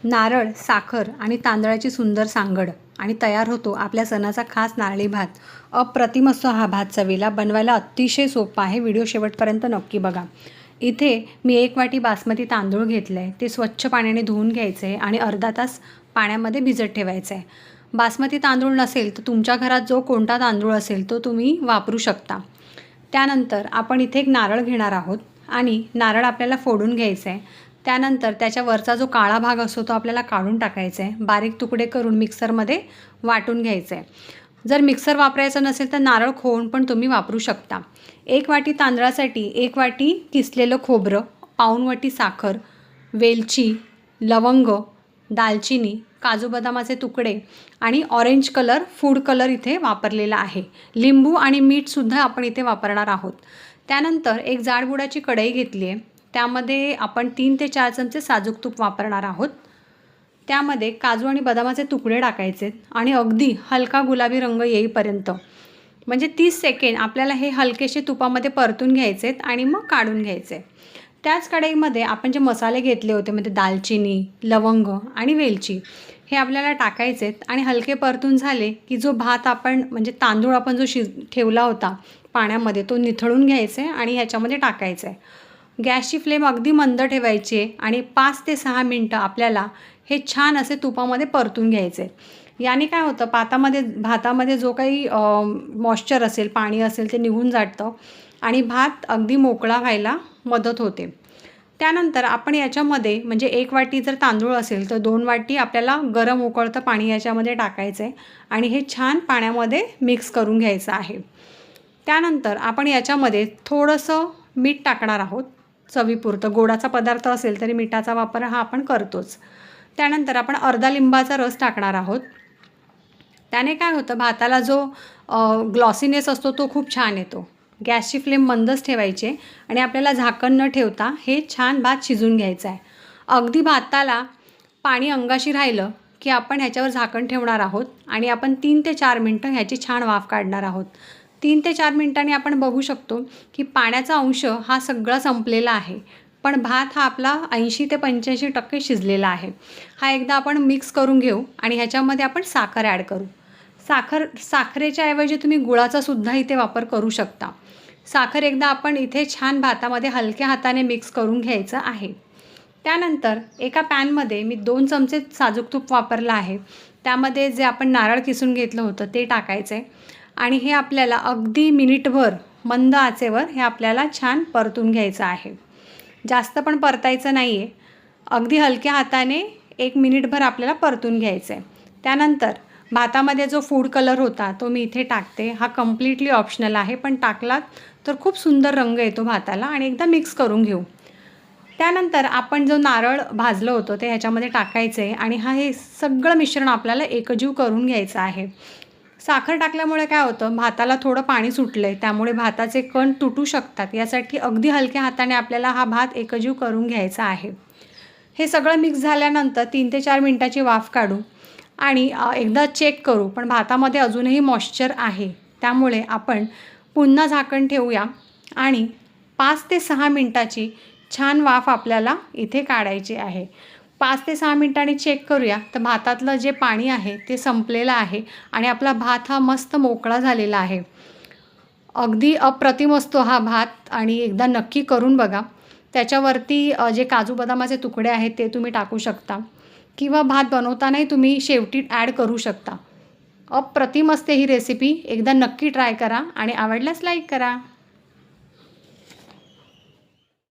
नारळ, साखर आणि तांदळाची सुंदर सांगड आणि तयार होतो आपल्या सणाचा खास नारळी भात. अप्रतिम असतो हा भात चवीला. बनवायला अतिशय सोपा आहे. व्हिडिओ शेवटपर्यंत नक्की बघा. इथे मी 1 वाटी बासमती तांदूळ घेतले आहे. ते स्वच्छ पाण्याने धुवून घ्यायचे आहे आणि अर्धा तास पाण्यामध्ये भिजत ठेवायचं आहे. बासमती तांदूळ नसेल तर तुमच्या घरात जो कोणता तांदूळ असेल तो तुम्ही वापरू शकता. त्यानंतर आपण इथे एक नारळ घेणार आहोत आणि नारळ आपल्याला फोडून घ्यायचं आहे. त्यानंतर त्याच्यावरचा जो काळा भाग असतो तो आपल्याला काढून टाकायचा आहे. बारीक तुकडे करून मिक्सरमध्ये वाटून घ्यायचं आहे. जर मिक्सर वापरायचं नसेल तर नारळ खोवून पण तुम्ही वापरू शकता. 1 वाटी तांदळासाठी 1 वाटी किसलेलं खोबरं, पाऊण वाटी साखर, वेलची, लवंग, दालचिनी, काजू बदामाचे तुकडे आणि ऑरेंज कलर फूड कलर इथे वापरलेला आहे. लिंबू आणि मीठसुद्धा आपण इथे वापरणार आहोत. त्यानंतर एक जाडबुडाची कढई घेतली आहे. त्यामध्ये आपण 3 ते 4 चमचे साजूक तूप वापरणार आहोत. त्यामध्ये काजू आणि बदामाचे तुकडे टाकायचे आणि अगदी हलका गुलाबी रंग येईपर्यंत म्हणजे 30 सेकंड आपल्याला हे हलकेसे तुपामध्ये परतून घ्यायचे आणि मग काढून घ्यायचे. त्याच कढईमध्ये आपण जे मसाले घेतले होते म्हणजे दालचिनी, लवंग आणि वेलची हे आपल्याला टाकायचे आणि हलके परतून झाले की जो भात आपण म्हणजे तांदूळ आपण जो ठेवला होता पाण्यामध्ये तो निथळून घ्यायचा आणि ह्याच्यामध्ये टाकायचं आहे. गॅसची फ्लेम अगदी मंद ठेवायची आहे आणि 5 ते 6 मिनटं आपल्याला हे छान असे तुपामध्ये परतून घ्यायचे. याने काय होतं भातामध्ये जो काही मॉइश्चर असेल, पाणी असेल ते निघून जातं आणि भात अगदी मोकळा व्हायला मदत होते. त्यानंतर आपण याच्यामध्ये म्हणजे 1 वाटी जर तांदूळ असेल तर 2 वाटी आपल्याला गरम उकळतं पाणी याच्यामध्ये टाकायचं आहे आणि हे छान पाण्यामध्ये मिक्स करून घ्यायचं आहे. त्यानंतर आपण याच्यामध्ये थोडंसं मीठ टाकणार आहोत. चवीपुरतं. गोडाचा पदार्थ असेल तरी मिठाचा वापर हा आपण करतोच. त्यानंतर आपण अर्धा लिंबाचा रस टाकणार आहोत. त्याने काय होतं भाताला जो ग्लॉसीनेस असतो तो खूप छान येतो. गॅसची फ्लेम मंदच ठेवायची आहे आणि आपल्याला झाकण न ठेवता हे छान भात शिजून घ्यायचा आहे. अगदी भाताला पाणी अंगाशी राहिलं की आपण ह्याच्यावर झाकण ठेवणार आहोत आणि आपण 3 ते 4 मिनटं ह्याची छान वाफ काढणार आहोत. 3 ते 4 मिनटांनी आपण बघू शकतो की पाण्याचा अंश हा सगळा संपलेला आहे. पण भात हा आपला 80 ते 85% शिजलेला आहे. हा एकदा आपण मिक्स करून घेऊ आणि ह्याच्यामध्ये आपण साखर ॲड करू. साखरेच्या ऐवजी तुम्ही गुळाचा सुद्धा इथे वापर करू शकता. साखर एकदा आपण इथे छान भातामध्ये हलक्या हाताने मिक्स करून घ्यायचं आहे. त्यानंतर एका पॅनमध्ये मी 2 चमचे साजूक तूप वापरलं आहे. त्यामध्ये जे आपण नारळ किसून घेतलं होतं ते टाकायचं आहे आणि हे आपल्याला अगदी मिनिटभर मंद आचेवर हे आपल्याला छान परतून घ्यायचं आहे. जास्त पण परतायचं नाही आहे. अगदी हलक्या हाताने 1 मिनिटभर आपल्याला परतून घ्यायचं आहे. त्यानंतर भातामध्ये जो फूड कलर होता तो मी इथे टाकते. हा कम्प्लिटली ऑप्शनल आहे पण टाकलात तर खूप सुंदर रंग येतो भाताला आणि एकदा मिक्स करून घेऊ. त्यानंतर आपण जो नारळ भाजलं होतं ते ह्याच्यामध्ये टाकायचं आहे आणि हे सगळं मिश्रण आपल्याला एकजीव करून घ्यायचं आहे. साखर टाकल्यामुळे काय होतं भाताला थोडं पाणी सुटलं आहे त्यामुळे भाताचे कण तुटू शकतात. यासाठी अगदी हलक्या हाताने आपल्याला हा भात एकजीव करून घ्यायचा आहे. हे सगळं मिक्स झाल्यानंतर 3 ते 4 मिनटाची वाफ काढू आणि एकदा चेक करू. पण भातामध्ये अजूनही मॉइश्चर आहे त्यामुळे आपण पुन्हा झाकण ठेवूया आणि 5 ते 6 मिनटाची छान वाफ आपल्याला इथे काढायची आहे. 5 ते 6 मिनटांनी चेक करूया तर भातातलं जे पाणी आहे ते संपलेलं आहे आणि आपला भात हा मस्त मोकळा झालेला आहे. अगदी अप्रतिम असतो हा भात आणि एकदा नक्की करून बघा. त्याच्यावरती जे काजू बदामाचे तुकडे आहेत ते तुम्ही टाकू शकता किंवा भात बनवतानाही तुम्ही शेवटी ॲड करू शकता. अप्रतिम असते ही रेसिपी. एकदा नक्की ट्राय करा आणि आवडल्यास लाईक करा.